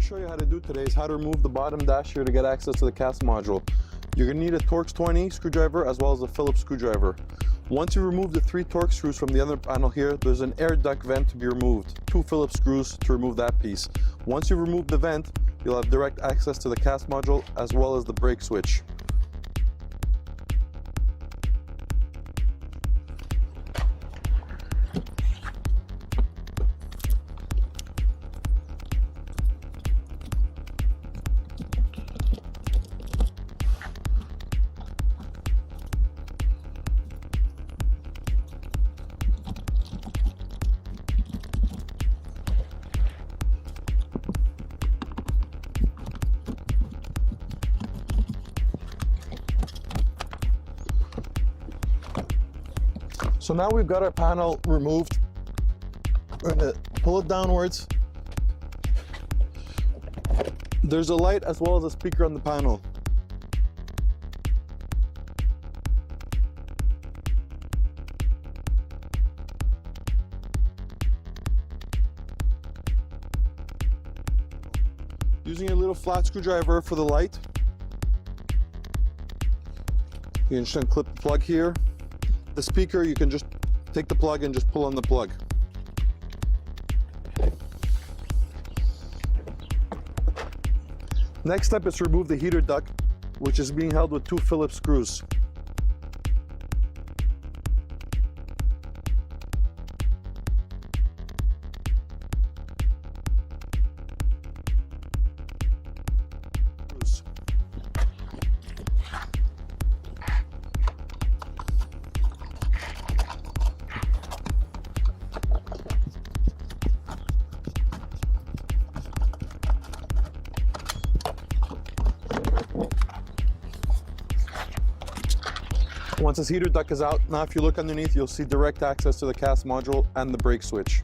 show you how to do today is how to remove the bottom dash here to get access to the cast module. You're going to need a Torx 20 screwdriver as well as a Phillips screwdriver. Once you remove the 3 Torx screws from the other panel here, there's an air duct vent to be removed. 2 Phillips screws to remove that piece. Once you remove the vent, you'll have direct access to the cast module as well as the brake switch. So now we've got our panel removed. We're going to pull it downwards. There's a light as well as a speaker on the panel. Using a little flat screwdriver for the light. You can just unclip the plug here. The speaker, you can just take the plug and just pull on the plug. Next step is to remove the heater duct, which is being held with 2 Phillips screws. Once this heater duct is out, now if you look underneath, you'll see direct access to the cast module and the brake switch.